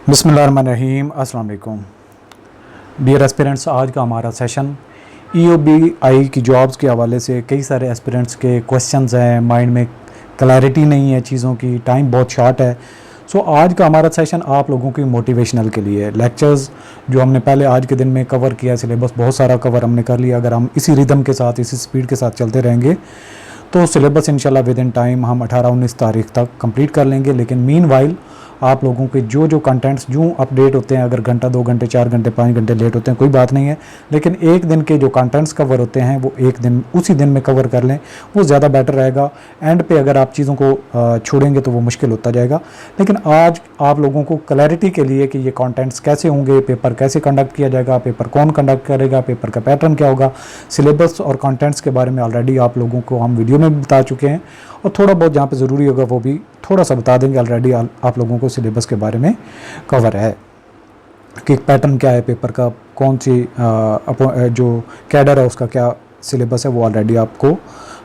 बिस्मिल्लाहिर्रहमानिर्रहीम, अस्सलाम वालेकुम डियर एस्पिरेंट्स। आज का हमारा सेशन EOBI की जॉब्स के हवाले से कई सारे एस्पिरेंट्स के क्वेश्चंस हैं, माइंड में क्लैरिटी नहीं है चीज़ों की, टाइम बहुत शॉर्ट है। सो आज का हमारा सेशन आप लोगों की मोटिवेशनल के लिए लेक्चर्स जो हमने पहले आज के दिन में कवर किया, सिलेबस बहुत सारा कवर हमने कर लिया। अगर हम इसी रिदम के साथ, इसी स्पीड के साथ चलते रहेंगे तो सिलेबस इंशाल्लाह विद इन टाइम हम 18-19 तारीख तक कंप्लीट कर लेंगे। लेकिन मीन वाइल आप लोगों के जो कंटेंट्स जो अपडेट होते हैं, अगर घंटा 2 घंटे 4 घंटे 5 घंटे लेट होते हैं कोई बात नहीं है, लेकिन एक दिन के जो कंटेंट्स कवर होते हैं वो एक दिन उसी दिन में कवर कर लें, वो ज़्यादा बेटर रहेगा। एंड पे अगर आप चीज़ों को छोड़ेंगे तो वो मुश्किल होता जाएगा। लेकिन आज आप लोगों को क्लैरिटी के लिए कि ये कंटेंट्स कैसे होंगे, पेपर कैसे कंडक्ट किया जाएगा, पेपर कौन कंडक्ट करेगा, पेपर का पैटर्न क्या होगा, सिलेबस और कंटेंट्स के बारे में ऑलरेडी आप लोगों को हम वीडियो में बता चुके हैं, और थोड़ा बहुत जहाँ पे ज़रूरी होगा वो भी थोड़ा सा बता देंगे। ऑलरेडी आप लोगों को सिलेबस के बारे में कवर है कि पैटर्न क्या है पेपर का, कौन सी जो कैडर है उसका क्या सिलेबस है, वो ऑलरेडी आपको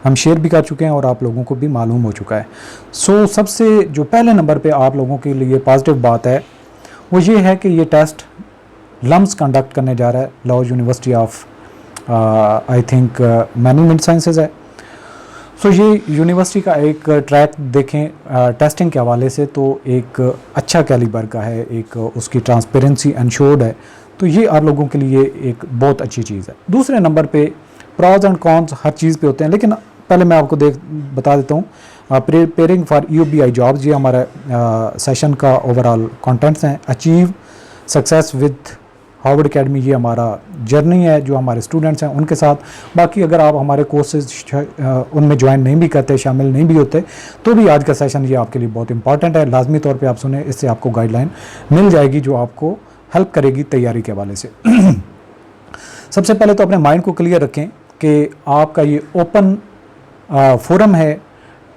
हम शेयर भी कर चुके हैं और आप लोगों को भी मालूम हो चुका है। सो सबसे जो पहले नंबर पे आप लोगों के लिए पॉजिटिव बात है वो ये है कि ये टेस्ट लम्स कंडक्ट करने जा रहा है Lahore university of I think management sciences है। सो ये यूनिवर्सिटी का एक ट्रैक देखें टेस्टिंग के हवाले से तो एक अच्छा कैलिबर का है, एक उसकी ट्रांसपेरेंसी इंश्योर्ड है, तो ये आप लोगों के लिए एक बहुत अच्छी चीज़ है। दूसरे नंबर पे प्रॉज एंड कॉन्स हर चीज़ पे होते हैं, लेकिन पहले मैं आपको बता देता हूँ प्रिपेयरिंग फॉर EOBI जॉब्स, ये हमारा सेशन का ओवरऑल कंटेंट्स हैं। Achieve success with Harvard academy, ये हमारा जर्नी है जो हमारे स्टूडेंट्स हैं उनके साथ। बाकी अगर आप हमारे कोर्सेज उनमें ज्वाइन नहीं भी करते, शामिल नहीं भी होते, तो भी आज का सेशन ये आपके लिए बहुत इंपॉर्टेंट है, लाजमी तौर पे आप सुने, इससे आपको गाइडलाइन मिल जाएगी जो आपको हेल्प करेगी तैयारी के हवाले से। सबसे पहले तो अपने माइंड को क्लियर रखें कि आपका ये ओपन फोरम है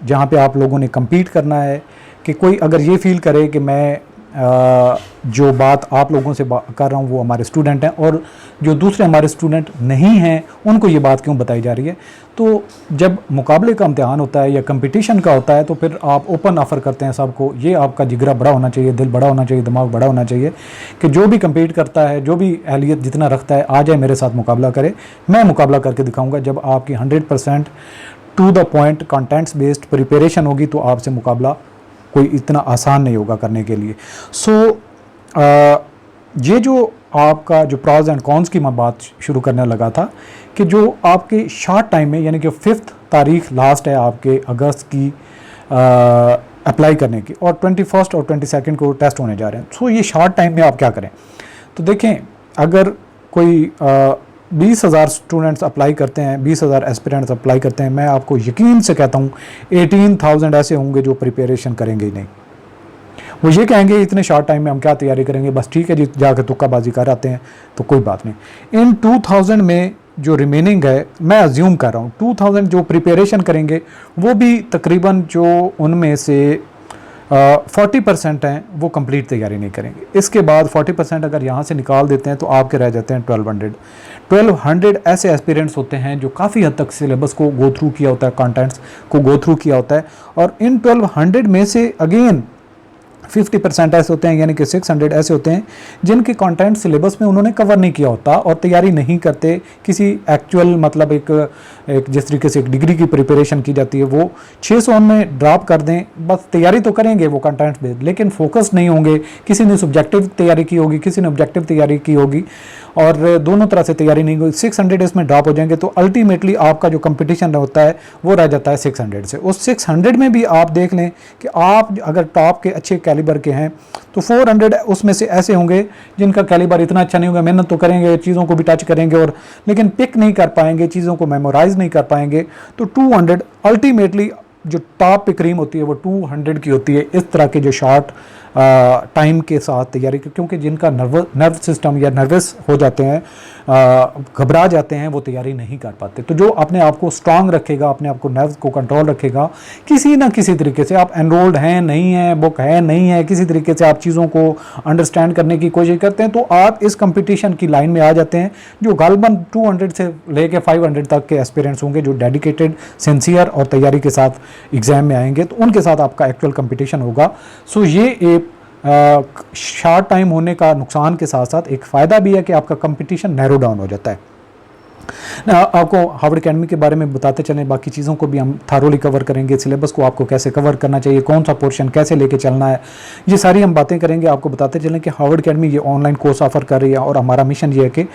जहाँ पे आप लोगों ने compete करना है। कि कोई अगर ये फील करे कि मैं जो बात आप लोगों से कर रहा हूँ वो हमारे स्टूडेंट हैं और जो दूसरे हमारे स्टूडेंट नहीं हैं उनको ये बात क्यों बताई जा रही है, तो जब मुकाबले का इम्तिहान होता है या कंपटीशन का होता है तो फिर आप ओपन ऑफ़र करते हैं सबको। ये आपका जिगरा बड़ा होना चाहिए, दिल बड़ा होना चाहिए, दिमाग बड़ा होना चाहिए कि जो भी कम्पीट करता है, जो भी अहलियत जितना रखता है, आ जाए मेरे साथ मुकाबला करे, मैं मुकाबला करके दिखाऊँगा। जब आपकी 100% to the point contents based preparation होगी तो आपसे मुकाबला कोई इतना आसान नहीं होगा करने के लिए। सो ये जो आपका जो प्रॉज एंड कॉन्स की मैं बात शुरू करने लगा था कि जो आपके शॉर्ट टाइम में, यानी कि 5 तारीख लास्ट है आपके अगस्त की अप्लाई करने की, और 21 और 22 को टेस्ट होने जा रहे हैं। सो ये शॉर्ट टाइम में आप क्या करें, तो देखें अगर कोई 20,000 स्टूडेंट्स अप्लाई करते हैं, 20,000 एस्पिरेंट्स अप्लाई करते हैं, मैं आपको यकीन से कहता हूँ 18,000 ऐसे होंगे जो प्रिपरेशन करेंगे ही नहीं। वो ये कहेंगे इतने शॉर्ट टाइम में हम क्या तैयारी करेंगे, बस ठीक है जी जाके तुक्काबाजी कर आते हैं तो कोई बात नहीं। इन 2000 में जो रिमेनिंग है, मैं अज्यूम कर रहा हूँ 2000 जो प्रिपरेशन करेंगे वो भी तकरीबन जो उनमें से 40% हैं वो कंप्लीट तैयारी नहीं करेंगे। इसके बाद 40% अगर यहाँ से निकाल देते हैं तो आपके रह जाते हैं 1200 ऐसे एस्पिरेंट्स होते हैं जो काफ़ी हद तक सिलेबस को गो थ्रू किया होता है, कंटेंट्स को गो थ्रू किया होता है, और इन 1200 में से अगेन 50% ऐसे होते हैं, यानी कि 600 ऐसे होते हैं जिनके कंटेंट सिलेबस में उन्होंने कवर नहीं किया होता और तैयारी नहीं करते किसी एक्चुअल, मतलब एक जिस तरीके से एक डिग्री की प्रिपरेशन की जाती है वो 600 में ड्रॉप कर दें। बस तैयारी तो करेंगे वो कंटेंट बेस्ड, लेकिन फोकस नहीं होंगे। किसी ने सब्जेक्टिव तैयारी की होगी, किसी ने ऑब्जेक्टिव तैयारी की होगी, और दोनों तरह से तैयारी नहीं होगी, 600 इसमें ड्रॉप हो जाएंगे। तो अल्टीमेटली आपका जो कंपटीशन होता है वो रह जाता है 600 से। उस 600 में भी आप देख लें कि आप अगर टॉप के अच्छे कैलिबर के हैं तो 400 उसमें से ऐसे होंगे जिनका कैलिबर इतना अच्छा नहीं होगा। मेहनत तो करेंगे, चीज़ों को भी टच करेंगे, और लेकिन पिक नहीं कर पाएंगे, चीज़ों को मेमोराइज नहीं कर पाएंगे। तो 200 अल्टीमेटली जो टॉप पे क्रीम होती है वो 200 की होती है। इस तरह के जो शॉर्ट टाइम के साथ तैयारी, क्योंकि जिनका नर्व सिस्टम या नर्वस हो जाते हैं, घबरा जाते हैं, वो तैयारी नहीं कर पाते। तो जो अपने आप को स्ट्रांग रखेगा, अपने आप को नर्व को कंट्रोल रखेगा, किसी ना किसी तरीके से आप एनरोल्ड हैं नहीं हैं, बुक है नहीं है, किसी तरीके से आप चीज़ों को अंडरस्टैंड करने की कोशिश करते हैं, तो आप इस कंपटीशन की लाइन में आ जाते हैं। जो गालबन 200 से लेके 500 तक के एस्पिरेंट्स होंगे जो डेडिकेटेड, सिंसियर और तैयारी के साथ एग्ज़ाम में आएंगे, तो उनके साथ आपका एक्चुअल कंपटीशन होगा। सो ये एक शॉर्ट टाइम होने का नुकसान के साथ साथ एक फ़ायदा भी है कि आपका कंपटीशन नैरो डाउन हो जाता है। आपको हार्वर्ड एकेडमी के बारे में बताते चलें, बाकी चीज़ों को भी हम थारोली कवर करेंगे, सिलेबस को आपको कैसे कवर करना चाहिए, कौन सा पोर्शन कैसे लेके चलना है, ये सारी हम बातें करेंगे। आपको बताते चलें कि हार्वर्ड एकेडमी ये ऑनलाइन कोर्स ऑफर कर रही है और हमारा मिशन ये है कि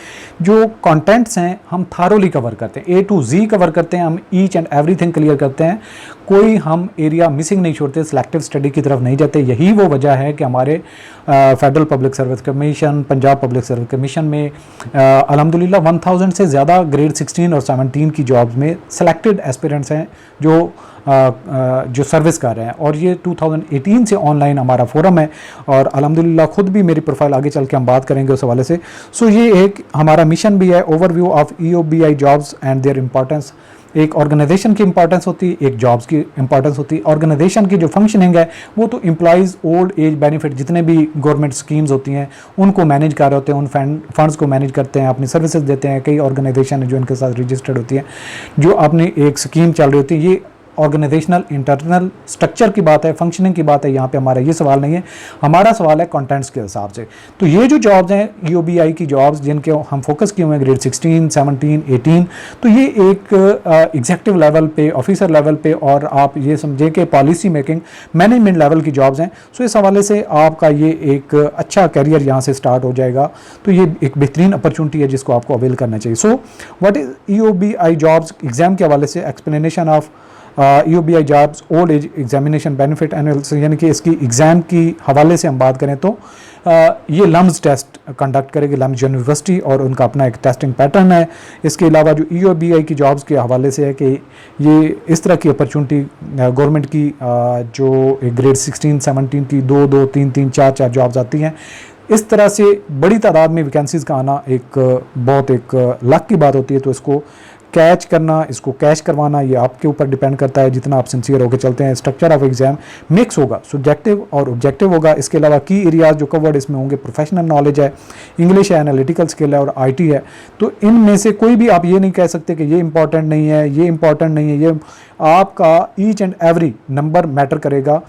जो कंटेंट्स हैं हम थारोली कवर करते हैं, A to Z कवर करते हैं, हम ईच एंड एवरीथिंग क्लियर करते हैं, कोई हम एरिया मिसिंग नहीं छोड़ते, सिलेक्टिव स्टडी की तरफ नहीं जाते। यही वो वजह है कि हमारे federal public service commission, Punjab public service commission में अल्हम्दुलिल्लाह 1000 से ज़्यादा ग्रेड 16 और 17 की जॉब्स में सेलेक्टेड एस्पिरेंट्स हैं जो सर्विस कर रहे हैं। और ये 2018 से ऑनलाइन हमारा फोरम है और अल्हम्दुलिल्लाह खुद भी मेरी प्रोफाइल आगे चल के हम बात करेंगे उस हवाले से। सो ये एक हमारा मिशन भी है, overview of EOBI jobs and their importance. एक ऑर्गेनाइजेशन की इंपॉर्टेंस होती है, एक जॉब्स की इंपॉर्टेंस होती है। ऑर्गेनाइजेशन की जो फंक्शनिंग है वो तो एम्प्लॉइज़ ओल्ड एज बेनिफिट जितने भी गवर्नमेंट स्कीम्स होती हैं उनको मैनेज कर रहे होते हैं, उन फंड्स को मैनेज करते हैं, अपनी सर्विसेज देते हैं। कई ऑर्गेनाइजेशन है जो इनके साथ रजिस्टर्ड होती हैं, जो अपनी एक स्कीम चल रही होती है। ये ऑर्गेनाइजेशनल इंटरनल स्ट्रक्चर की बात है, फंक्शनिंग की बात है। यहाँ पे हमारा ये सवाल नहीं है, हमारा सवाल है कंटेंट्स के हिसाब से। तो ये जो जॉब्स हैं EOBI की जॉब्स जिनके हम फोकस किए हुए हैं ग्रेड 16, 17, 18, तो ये एक एग्जीक्यूटिव लेवल पे, ऑफिसर लेवल पे, और आप ये समझें कि पॉलिसी मेकिंग, मैनेजमेंट लेवल की जॉब्स हैं। सो इस हवाले से आपका ये एक अच्छा करियर यहाँ से स्टार्ट हो जाएगा। तो ये एक बेहतरीन अपॉर्चुनिटी है जिसको आपको अवेल करना चाहिए। So what is EOBI jobs exam के हवाले से explanation of EOBI jobs old age examination benefit analysis, यानी कि इसकी एग्ज़ाम की हवाले से हम बात करें तो ये लम्स टेस्ट कंडक्ट करेगी लम्स यूनिवर्सिटी और उनका अपना एक टेस्टिंग पैटर्न है। इसके अलावा जो EOBI की जॉब्स के हवाले से है कि ये इस तरह की अपॉर्चुनिटी गवर्नमेंट की जो ग्रेड 16, 17 की 2, 3, 4 जॉब्स आती हैं, इस तरह से बड़ी तादाद में वैकेंसीज़ का आना एक बहुत एक लक की बात होती है। तो इसको कैच करना, इसको कैश करवाना, ये आपके ऊपर डिपेंड करता है जितना आप सिंसियर होकर चलते हैं। स्ट्रक्चर ऑफ एग्जाम मिक्स होगा, सब्जेक्टिव और ऑब्जेक्टिव होगा। इसके अलावा की एरियाज जो कवर्ड इसमें होंगे, प्रोफेशनल नॉलेज है, इंग्लिश है, एनालिटिकल स्किल है और IT है। तो इनमें से कोई भी आप ये नहीं कह सकते कि ये इंपॉर्टेंट नहीं है, ये इंपॉर्टेंट नहीं है। ये आपका each and every number matter करेगा।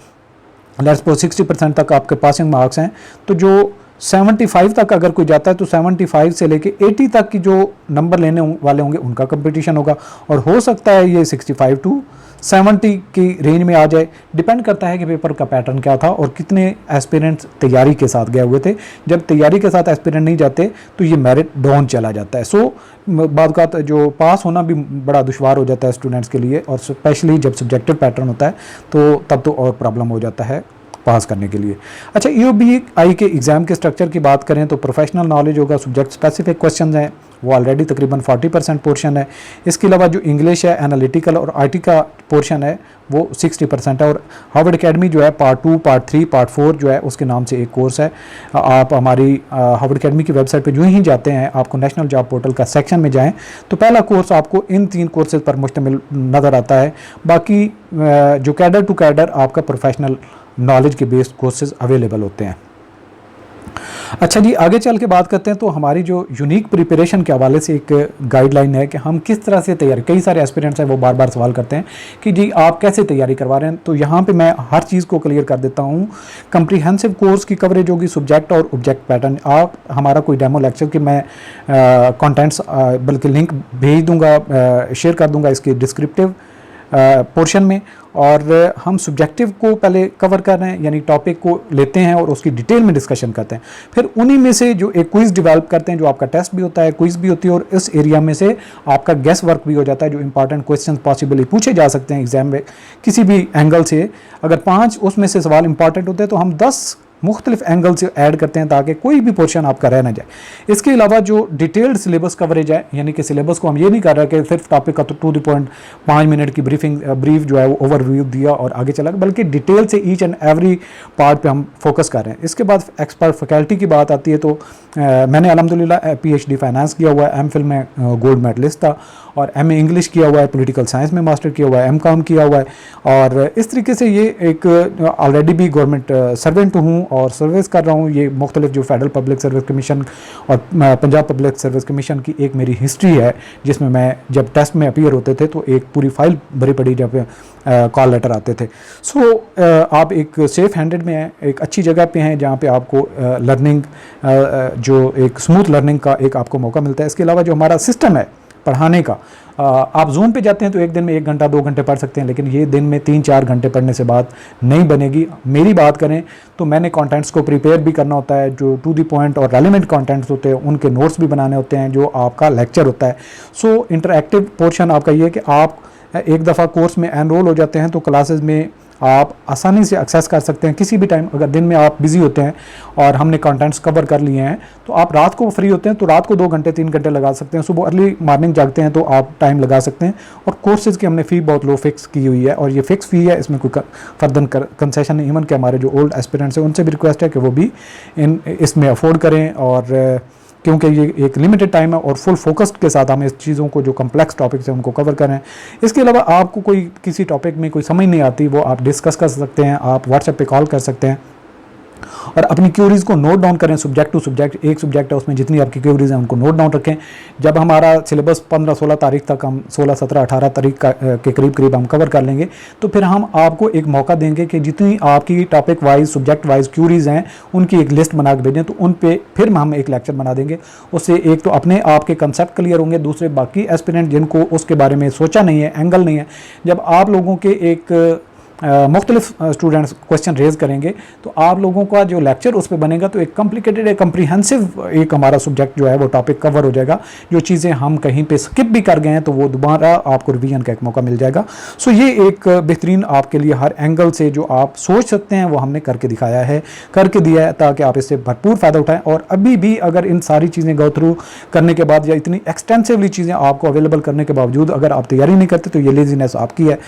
लेट्स सपोज 60% तक आपके पासिंग मार्क्स हैं, तो जो 75 तक अगर कोई जाता है तो 75 से लेके 80 तक की जो नंबर लेने वाले होंगे उनका कंपटीशन होगा। और हो सकता है ये 65 टू 70 की रेंज में आ जाए, डिपेंड करता है कि पेपर का पैटर्न क्या था और कितने एस्पिरेंट्स तैयारी के साथ गए हुए थे। जब तैयारी के साथ एस्पिरेंट नहीं जाते तो ये मेरिट डाउन चला जाता है। सो बाद का जो पास होना भी बड़ा दुश्वार हो जाता है स्टूडेंट्स के लिए, और स्पेशली जब सब्जेक्टिव पैटर्न होता है तो तब तो और प्रॉब्लम हो जाता है पास करने के लिए। अच्छा, EOBI के एग्ज़ाम के स्ट्रक्चर की बात करें तो प्रोफेशनल नॉलेज होगा, सब्जेक्ट स्पेसिफिक क्वेश्चन हैं वो ऑलरेडी तकरीबन 40% पोर्शन है। इसके अलावा जो इंग्लिश है, एनालिटिकल और IT का पोर्शन है वो 60% है। और हार्वर्ड एकेडमी जो है पार्ट 2, पार्ट 3, पार्ट 4 जो है उसके नाम से एक कोर्स है। आप हमारी हार्वर्ड एकेडमी की वेबसाइट पे जो ही जाते हैं, आपको नेशनल जॉब पोर्टल का सेक्शन में जाएं तो पहला कोर्स आपको इन 3 कोर्सेज पर मुश्तमिल नज़र आता है। बाकी जो कैडर टू कैडर आपका प्रोफेशनल नॉलेज के बेस्ड कोर्सेज अवेलेबल होते हैं। अच्छा जी, आगे चल के बात करते हैं तो हमारी जो यूनिक प्रिपरेशन के हवाले से एक गाइडलाइन है कि हम किस तरह से तैयारी, कई सारे एस्पिरेंट्स हैं वो बार बार सवाल करते हैं कि जी आप कैसे तैयारी करवा रहे हैं। तो यहाँ पे मैं हर चीज़ को क्लियर कर देता हूँ। कंप्रीहेंसिव कोर्स की कवरेज होगी, सब्जेक्ट और ऑब्जेक्ट पैटर्न। आप हमारा कोई डेमो लेक्चर की मैं कंटेंट्स बल्कि लिंक भेज दूँगा, शेयर कर दूँगा इसके डिस्क्रिप्टिव पोर्शन में। और हम सब्जेक्टिव को पहले कवर कर रहे हैं, यानी टॉपिक को लेते हैं और उसकी डिटेल में डिस्कशन करते हैं। फिर उन्हीं में से जो एक क्विज़ डेवलप करते हैं, जो आपका टेस्ट भी होता है, क्विज़ भी होती है, और इस एरिया में से आपका गेस वर्क भी हो जाता है। जो इंपॉर्टेंट क्वेश्चन पॉसिबली पूछे जा सकते हैं एग्जाम में किसी भी एंगल से, अगर 5 उसमें से सवाल इंपॉर्टेंट होते हैं तो हम 10 मुख्तलिफ एंगल से ऐड करते हैं ताकि कोई भी पोर्शन आपका रह ना जाए। इसके अलावा जो डिटेल्ड सिलेबस कवरेज है, यानी कि सिलेबस को हम ये नहीं कर रहे कि सिर्फ टॉपिक का तो टू द पॉइंट 5 मिनट की ब्रीफ जो है वो ओवरव्यू दिया और आगे चला, बल्कि डिटेल से ईच एंड एवरी पार्ट पे हम फोकस कर रहे हैं। इसके बाद एक्सपर्ट फैकल्टी की बात आती है तो मैंने अल्हम्दुलिल्लाह PhD फाइनेंस किया हुआ है, MPhil में गोल्ड मेडलिस्ट था और एमए इंग्लिश किया हुआ है, पॉलिटिकल साइंस में मास्टर किया हुआ है, एमकॉम किया हुआ है, और इस तरीके से ये एक ऑलरेडी भी गवर्नमेंट सर्वेंट हूँ और सर्विस कर रहा हूँ। ये मुख्तलिफ जो फेडरल पब्लिक सर्विस कमीशन और पंजाब पब्लिक सर्विस कमीशन की एक मेरी हिस्ट्री है, जिसमें मैं जब टेस्ट में अपीयर होते थे तो एक पूरी फाइल भरी पड़ी जब कॉल लेटर आते थे। सो आप एक सेफ हैंडेड में हैं, एक अच्छी जगह पे हैं जहाँ पे आपको लर्निंग जो एक स्मूथ लर्निंग का एक आपको मौका मिलता है। इसके अलावा जो हमारा सिस्टम है पढ़ाने का, आप जूम पे जाते हैं तो एक दिन में 1 घंटा 2 घंटे पढ़ सकते हैं, लेकिन ये दिन में 3-4 घंटे पढ़ने से बात नहीं बनेगी। मेरी बात करें तो मैंने कंटेंट्स को प्रिपेयर भी करना होता है, जो टू द पॉइंट और रेलिवेंट कंटेंट्स होते हैं उनके नोट्स भी बनाने होते हैं, जो आपका लेक्चर होता है। सो इंटरैक्टिव पोर्शन आपका ये है कि आप एक दफ़ा कोर्स में एनरोल हो जाते हैं तो क्लासेस में आप आसानी से एक्सेस कर सकते हैं किसी भी टाइम। अगर दिन में आप बिजी होते हैं और हमने कंटेंट्स कवर कर लिए हैं तो आप रात को फ्री होते हैं तो रात को 2 घंटे 3 घंटे लगा सकते हैं। सुबह अर्ली मॉर्निंग जागते हैं तो आप टाइम लगा सकते हैं। और कोर्सेज की हमने फ़ी बहुत लो फिक्स की हुई है और ये फिक्स फ़ी है, इसमें कोई फर्दर कंसेशन नहीं। इवन के हमारे जो ओल्ड एस्पिरेंट्स हैं उनसे भी रिक्वेस्ट है कि वो भी इसमें अफोर्ड करें, और क्योंकि ये एक लिमिटेड टाइम है और फुल फोकस्ड के साथ हम इस चीज़ों को जो कम्प्लेक्स टॉपिक्स हैं उनको कवर करें। इसके अलावा आपको कोई किसी टॉपिक में कोई समझ नहीं आती, वो आप डिस्कस कर सकते हैं, आप व्हाट्सएप पे कॉल कर सकते हैं और अपनी क्यूरीज़ को नोट डाउन करें सब्जेक्ट टू सब्जेक्ट। एक सब्जेक्ट है उसमें जितनी आपकी क्यूरीज़ हैं उनको नोट डाउन रखें। जब हमारा सिलेबस 15-16 तारीख तक, हम 16-17-18 तारीख के करीब हम कवर कर लेंगे तो फिर हम आपको एक मौका देंगे कि जितनी आपकी topic wise subject wise queries हैं उनकी एक लिस्ट बना के भेजें, तो उन पे फिर हम एक लेक्चर बना देंगे। उससे एक तो अपने आपके कंसेप्ट क्लियर होंगे, दूसरे बाकी एस्पिरेंट जिनको उसके बारे में सोचा नहीं है, एंगल नहीं है, जब आप लोगों के एक मुख्तलिफ स्टूडेंट्स क्वेश्चन रेज करेंगे तो आप लोगों का जो लेक्चर उस पर बनेगा तो एक कॉम्प्लिकेटेड एक कम्प्रीहेंसिव एक हमारा सब्जेक्ट जो है वो टॉपिक कवर हो जाएगा। जो चीज़ें हम कहीं पे स्किप भी कर गए हैं तो वो दोबारा आपको रिवीजन का एक मौका मिल जाएगा। सो ये एक बेहतरीन आपके लिए हर एंगल से जो आप सोच सकते हैं वो हमने करके दिखाया है, करके दिया है, ताकि आप इससे भरपूर फ़ायदा उठाएँ। और अभी भी अगर इन सारी चीज़ें गो थ्रू करने के बाद या इतनी एक्सटेंसिवली चीज़ें आपको अवेलेबल करने के बावजूद अगर आप तैयारी नहीं करते तो ये लेजीनेस आपकी है।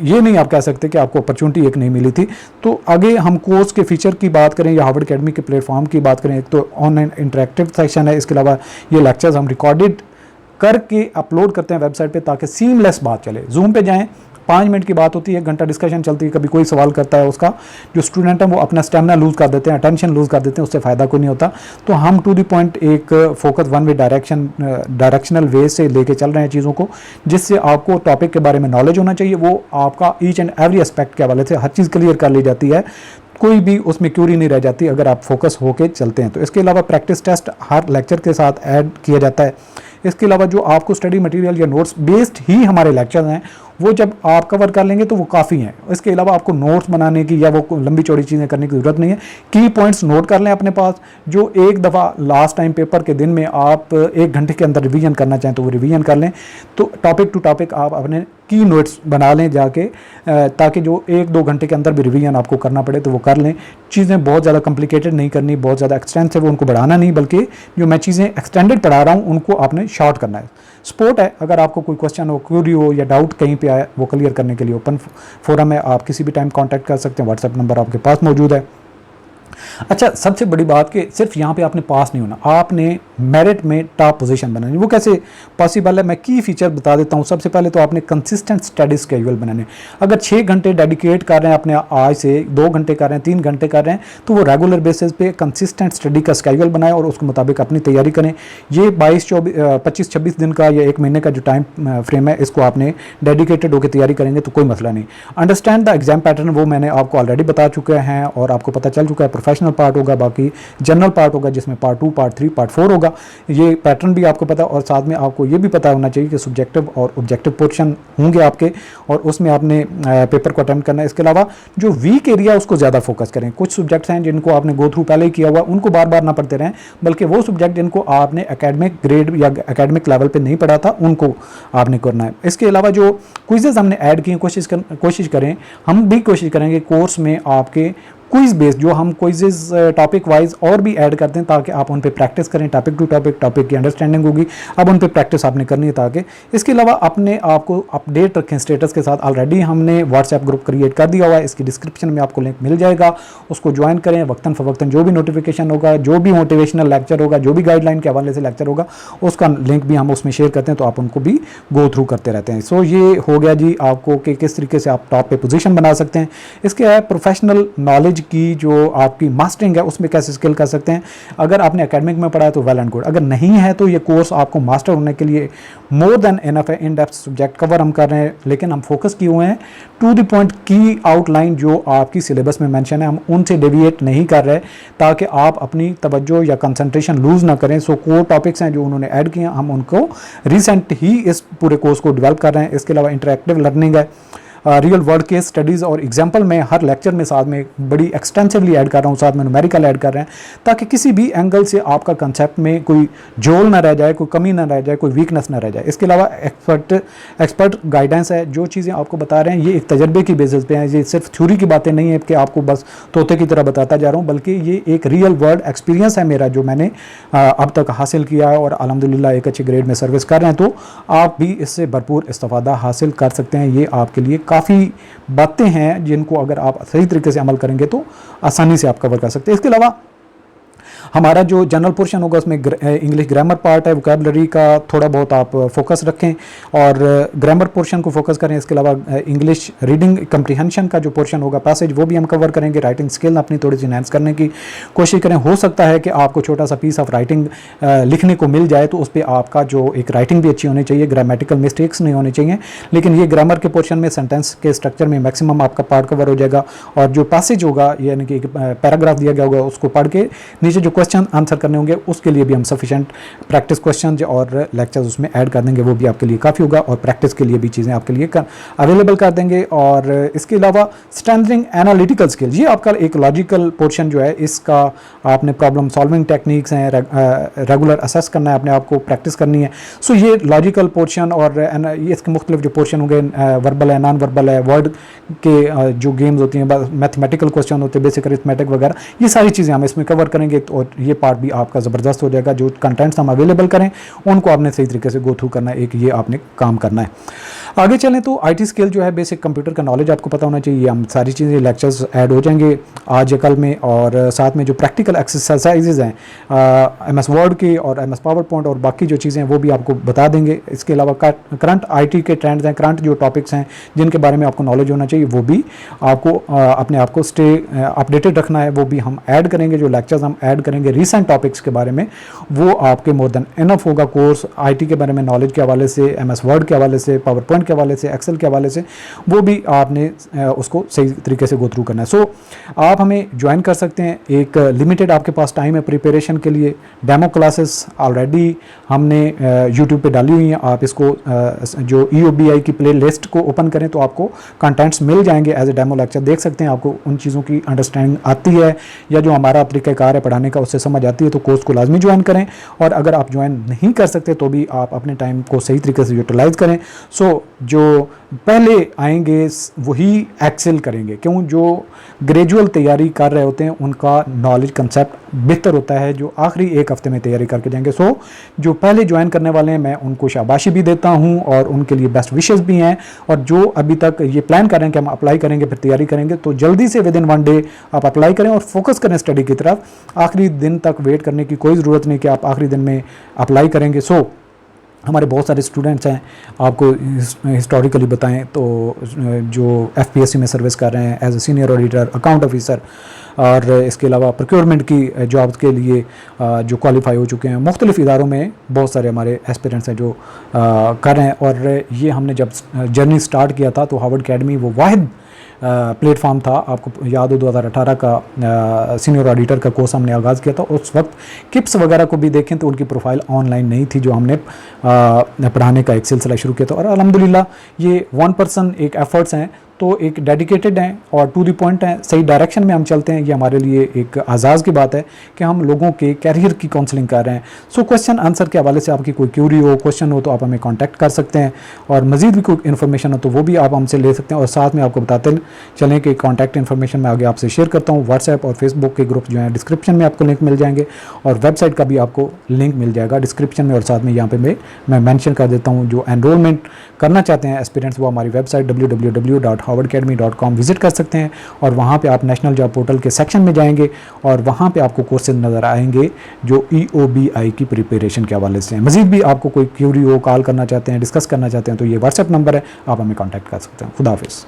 ये नहीं आप कह सकते कि आपको अपॉर्चुनिटी एक नहीं मिली थी। तो आगे हम कोर्स के फीचर की बात करें या हार्वर्ड एकेडमी के प्लेटफॉर्म की बात करें, एक तो ऑनलाइन इंटरेक्टिव सेक्शन है, इसके अलावा ये लेक्चर्स हम रिकॉर्डेड करके अपलोड करते हैं वेबसाइट पे ताकि सीमलेस बात चले। जूम पे जाएं, 5 मिनट की बात होती है, 1 घंटा डिस्कशन चलती है, कभी कोई सवाल करता है उसका जो स्टूडेंट है वो अपना स्टेमिना लूज़ कर देते हैं, अटेंशन लूज़ कर देते हैं, उससे फ़ायदा कोई नहीं होता। तो हम टू द पॉइंट एक फोकस वन वे डायरेक्शनल वे से लेके चल रहे हैं चीज़ों को, जिससे आपको टॉपिक के बारे में नॉलेज होना चाहिए। वो आपका ईच एंड एवरी एस्पेक्ट के हवाले से हर चीज़ क्लियर कर ली जाती है, कोई भी उसमें क्यूरी नहीं रह जाती अगर आप फोकस होके चलते हैं तो। इसके अलावा प्रैक्टिस टेस्ट हर लेक्चर के साथ ऐड किया जाता है। इसके अलावा जो आपको स्टडी मटेरियल या नोट्स बेस्ड ही हमारे लेक्चर हैं वो जब आप कवर कर लेंगे तो वो काफ़ी हैं। इसके अलावा आपको नोट्स बनाने की या वो लंबी चौड़ी चीज़ें करने की ज़रूरत नहीं है। की पॉइंट्स नोट कर लें अपने पास, जो एक दफ़ा लास्ट टाइम पेपर के दिन में आप 1 घंटे के अंदर रिवीजन करना चाहें तो वो रिवीजन कर लें। तो टॉपिक टू टॉपिक आप अपने की नोट्स बना लें जाके, ताकि जो 1-2 घंटे के अंदर भी रिवीजन आपको करना पड़े तो वो कर लें। चीज़ें बहुत ज़्यादा कॉम्प्लिकेटेड नहीं करनी, बहुत ज़्यादा एक्सटेंसिव उनको बढ़ाना नहीं, बल्कि जो मैं चीज़ें एक्सटेंडेड पढ़ा रहा हूँ उनको आपने शॉर्ट करना है। सपोर्ट है, अगर आपको कोई क्वेश्चन हो, क्यूरी हो या डाउट कहीं पे आए, वो क्लियर करने के लिए ओपन फोरम है, आप किसी भी टाइम कांटेक्ट कर सकते हैं। व्हाट्सएप नंबर आपके पास मौजूद है। अच्छा, सबसे बड़ी बात कि सिर्फ यहाँ पे आपने पास नहीं होना, आपने मेरिट में टॉप पोजीशन बनानी। वो कैसे पॉसिबल है, मैं की फीचर बता देता हूँ। सबसे पहले तो आपने कंसिस्टेंट स्टडी स्केड्यूल बनाने। अगर 6 घंटे डेडिकेट कर रहे हैं अपने आज से, 2 घंटे कर रहे हैं, 3 घंटे कर रहे हैं, तो वो रेगुलर बेसिस पे कंसिस्टेंट स्टडी का स्केड्यूल बनाएं और उसके मुताबिक अपनी तैयारी करें। ये 25-26 दिन का या 1 महीने का जो टाइम फ्रेम है, इसको आपने डेडिकेटेड होकर तैयारी करेंगे तो कोई मसला नहीं। अंडरस्टैंड द एग्जाम पैटर्न, वो मैंने आपको ऑलरेडी बता चुके हैं और आपको पता चल चुका है। प्रोफेशनल पार्ट होगा, बाकी जनरल पार्ट होगा जिसमें पार्ट 2, पार्ट 3, पार्ट 4 होगा। ये पैटर्न भी आपको पता है और साथ में आपको ये भी पता होना चाहिए कि सब्जेक्टिव और ऑब्जेक्टिव पोर्शन होंगे आपके और उसमें आपने पेपर को अटेम्प्ट करना है। इसके अलावा जो वीक एरिया उसको ज़्यादा फोकस करें। कुछ सब्जेक्ट्स हैं जिनको आपने गो थ्रू पहले ही किया हुआ, उनको बार बार ना पढ़ते रहें, बल्कि वो सब्जेक्ट जिनको आपने एकेडमिक ग्रेड या एकेडमिक लेवल पर नहीं पढ़ा था उनको आपने करना है। इसके अलावा जो क्विजेज हमने ऐड किए, कोशिश करें, हम भी कोशिश करेंगे कोर्स में आपके क्विज़ बेस्ड जो हम क्विज़ेस टॉपिक वाइज और भी ऐड करते हैं ताकि आप उन पे प्रैक्टिस करें, टॉपिक टू टॉपिक की अंडरस्टैंडिंग होगी, अब उन पे प्रैक्टिस आपने करनी है। ताकि इसके अलावा अपने आप को अपडेट रखें स्टेटस के साथ। ऑलरेडी हमने व्हाट्सएप ग्रुप क्रिएट कर दिया हुआ है, इसकी डिस्क्रिप्शन में आपको लिंक मिल जाएगा, उसको ज्वाइन करें। वक्तन फ़वक्तन जो भी नोटिफिकेशन होगा, जो भी मोटिवेशनल लेक्चर होगा, जो भी गाइडलाइन के हवाले से लेक्चर होगा, उसका लिंक भी हम उसमें शेयर करते हैं, तो आप उनको भी गो थ्रू करते रहते हैं। सो ये हो गया जी आपको कि किस तरीके से आप टॉप पे पोजीशन बना सकते हैं। इसके है प्रोफेशनल नॉलेज की जो आपकी मास्टरिंग है उसमें कैसे स्किल कर सकते हैं। अगर आपने एकेडमिक में पढ़ा है तो वेल एंड गुड, अगर नहीं है तो ये कोर्स आपको मास्टर होने के लिए मोर देन इनफ है। इन डेप्थ सब्जेक्ट कवर हम कर रहे हैं, लेकिन हम फोकस किए हुए हैं टू द पॉइंट की आउटलाइन जो आपकी सिलेबस में मेंशन है, हम उनसे डेविएट नहीं कर रहे ताकि आप अपनी तवज्जो या कंसंट्रेशन लूज़ ना करें। सो कोर टॉपिक्स हैं जो उन्होंने ऐड किए, हम उनको रिसेंट ही इस पूरे कोर्स को डेवलप कर रहे हैं। इसके अलावा इंटरेक्टिव लर्निंग है, रियल वर्ल्ड केस स्टडीज़ और एग्जाम्पल में हर लेक्चर में साथ में बड़ी एक्सटेंसिवली ऐड कर रहा हूँ, साथ में न्यूमेरिकल ऐड कर रहे हैं ताकि किसी भी एंगल से आपका कंसेप्ट में कोई जोल ना रह जाए, कोई कमी ना रह जाए, कोई वीकनेस ना रह जाए। इसके अलावा एक्सपर्ट गाइडेंस है, जो चीज़ें आपको बता रहे हैं ये एक तजर्बे की बेसिस पे हैं, ये सिर्फ थ्योरी की बातें नहीं है कि आपको बस तोते की तरह बताता जा रहा हूँ, बल्कि ये एक रियल वर्ल्ड एक्सपीरियंस है मेरा जो मैंने अब तक हासिल किया है और अल्हम्दुलिल्लाह एक अच्छे ग्रेड में सर्विस कर रहे हैं। तो आप भी इससे भरपूर इस्तेफादा हासिल कर सकते हैं। ये आपके लिए काफ़ी बातें हैं जिनको अगर आप सही तरीके से अमल करेंगे तो आसानी से आप कवर कर सकते हैं। इसके अलावा हमारा जो जनरल पोर्शन होगा उसमें इंग्लिश ग्रामर पार्ट है, वोकैबुलरी का थोड़ा बहुत आप फोकस रखें और ग्रामर पोर्शन को फोकस करें। इसके अलावा इंग्लिश रीडिंग कम्प्रीहेंशन का जो पोर्शन होगा पैसेज वो भी हम कवर करेंगे। राइटिंग स्किल अपनी थोड़ी सी इनहेंस करने की कोशिश करें। हो सकता है कि आपको छोटा सा पीस ऑफ राइटिंग लिखने को मिल जाए तो उस पर आपका जो एक राइटिंग भी अच्छी होनी चाहिए, ग्रामेटिकल मिस्टेक्स नहीं होनी चाहिए, लेकिन ये ग्रामर के पोर्शन में सेंटेंस के स्ट्रक्चर में मैक्सिमम आपका पार्ट कवर हो जाएगा। और जो पैसेज होगा यानी कि पैराग्राफ दिया गया होगा उसको पढ़ के नीचे जो क्वेश्चन आंसर करने होंगे उसके लिए भी हम सफिशिएंट प्रैक्टिस क्वेश्चन और लेक्चर्स उसमें ऐड कर देंगे, वो भी आपके लिए काफ़ी होगा और प्रैक्टिस के लिए भी चीज़ें आपके लिए अवेलेबल कर देंगे। और इसके अलावा स्ट्रेंथनिंग एनालिटिकल स्किल, ये आपका एक लॉजिकल पोर्शन जो है, इसका आपने प्रॉब्लम सॉल्विंग टेक्निक्स हैं, रेगुलर असेस करना है, अपने आप को प्रैक्टिस करनी है। सो ये लॉजिकल पोर्शन और ये इसके मुख्तलिफ जो पोर्शन होंगे, वर्बल है, नॉन वर्बल है, वर्ड के जो गेम्स होती हैं, मैथमेटिकल क्वेश्चन होते हैं, बेसिक अरिथमेटिक वगैरह, ये सारी चीज़ें हम इसमें कवर करेंगे और ये पार्ट भी आपका ज़बरदस्त हो जाएगा। जो कंटेंट्स हम अवेलेबल करें उनको आपने सही तरीके से गो थ्रू करना है, एक ये आपने काम करना है। आगे चलें तो आईटी स्किल जो है, बेसिक कंप्यूटर का नॉलेज आपको पता होना चाहिए। हम सारी चीज़ें लेक्चर्स ऐड हो जाएंगे आज या कल में, और साथ में जो प्रैक्टिकल एक्सरसाइजेज हैं एमएस वर्ड की और एमएस पावर पॉइंट और बाकी जो चीज़ें हैं वो भी आपको बता देंगे। इसके अलावा करंट आईटी के ट्रेंड्स हैं, करंट जो टॉपिक्स हैं जिनके बारे में आपको नॉलेज होना चाहिए वो भी आपको अपने आप को स्टे अपडेटेड रखना है, वो भी हम ऐड करेंगे। जो लेक्चर्स हम ऐड करेंगे रिसेंट टॉपिक्स के बारे में वो आपके मोर देन इनफ होगा। कोर्स आईटी के बारे में नॉलेज के हवाले से, एमएस वर्ड के हवाले से, पावर पॉइंट के हवाले से, एक्सेल के हवाले से, वो भी आपने उसको सही तरीके से गो थ्रू करना है। सो आप हमें ज्वाइन कर सकते हैं, एक लिमिटेड आपके पास टाइम है प्रिपरेशन के लिए। डेमो क्लासेस ऑलरेडी हमने यूट्यूब पे डाली हुई हैं, आप इसको जो EOBI की प्ले लिस्ट को ओपन करें तो आपको कंटेंट्स मिल जाएंगे एज ए डेमो लेक्चर, देख सकते हैं। आपको उन चीज़ों की अंडरस्टैंडिंग आती है या जो हमारा तरीक़ाकार है पढ़ाने का उससे समझ आती है तो कोर्स को लाजमी ज्वाइन करें। और अगर आप ज्वाइन नहीं कर सकते तो भी आप अपने टाइम को सही तरीके से यूटिलाइज़ करें। सो जो पहले आएंगे वही एक्सेल करेंगे, क्यों? जो ग्रेजुअल तैयारी कर रहे होते हैं उनका नॉलेज कंसेप्ट बेहतर होता है जो आखिरी एक हफ्ते में तैयारी करके जाएंगे। सो जो पहले ज्वाइन करने वाले हैं मैं उनको शाबाशी भी देता हूं और उनके लिए बेस्ट विशेस भी हैं। और जो अभी तक ये प्लान कर रहे हैं कि हम अप्लाई करेंगे फिर तैयारी करेंगे, तो जल्दी से विद इन 1 डे आप अप्लाई करें और फोकस करें स्टडी की तरफ। आखिरी दिन तक वेट करने की कोई ज़रूरत नहीं कि आप आखिरी दिन में अप्लाई करेंगे। सो हमारे बहुत सारे स्टूडेंट्स हैं, आपको हिस्टोरिकली बताएं तो जो FPSC में सर्विस कर रहे हैं as a senior auditor, account officer, और इसके अलावा प्रोक्योरमेंट की जॉब्स के लिए जो क्वालिफाई हो चुके हैं। मुख्तलिफ इदारों में बहुत सारे हमारे एस्पिरेंट्स हैं जो कर रहे हैं। और ये हमने जब जर्नी स्टार्ट किया था तो हार्वर्ड अकेडमी वो वाहिद प्लेटफॉर्म था, आपको याद हो 2018 का सीनियर ऑडिटर का कोर्स हमने आगाज़ किया था। उस वक्त किप्स वगैरह को भी देखें तो उनकी प्रोफाइल ऑनलाइन नहीं थी जो हमने पढ़ाने का एक सिलसिला शुरू किया था। और अल्हम्दुलिल्लाह ये 1 पर्सन एक एफर्ट्स हैं तो एक डेडिकेटेड हैं और टू द पॉइंट हैं, सही डायरेक्शन में हम चलते हैं। ये हमारे लिए एक आज़ाज़ की बात है कि हम लोगों के कैरियर की काउंसलिंग कर रहे हैं। सो क्वेश्चन आंसर के हवाले से आपकी कोई क्यूरी हो, क्वेश्चन हो, तो आप हमें कॉन्टैक्ट कर सकते हैं, और मज़ीद भी कोई इन्फॉर्मेशन हो तो वो भी आप हमसे ले सकते हैं। और साथ में आपको बताते चलें कि कॉन्टैक्ट इन्फॉर्मेशन मैं आगे आपसे शेयर करता हूँ। व्हाट्सएप और फेसबुक के ग्रुप जो हैं डिस्क्रिप्शन में आपको लिंक मिल जाएंगे, और वेबसाइट का भी आपको लिंक मिल जाएगा डिस्क्रिप्शन में, और साथ में यहाँ पे मैं मेंशन कर देता हूँ। जो एनरोलमेंट करना चाहते हैं एस्पिरेंट्स, वो हमारी वेबसाइट www.harvardacademy.com विजिट कर सकते हैं, और वहाँ पे आप नेशनल जॉब पोर्टल के सेक्शन में जाएंगे और वहाँ पे आपको कोर्सेज नज़र आएंगे जो EOBI की प्रिपरेशन के हवाले से हैं। मज़ीद भी आपको कोई क्यूरी हो, कॉल करना चाहते हैं, डिस्कस करना चाहते हैं, तो ये व्हाट्सएप नंबर है, आप हमें कॉन्टैक्ट कर सकते हैं। खुदा हाफिज़।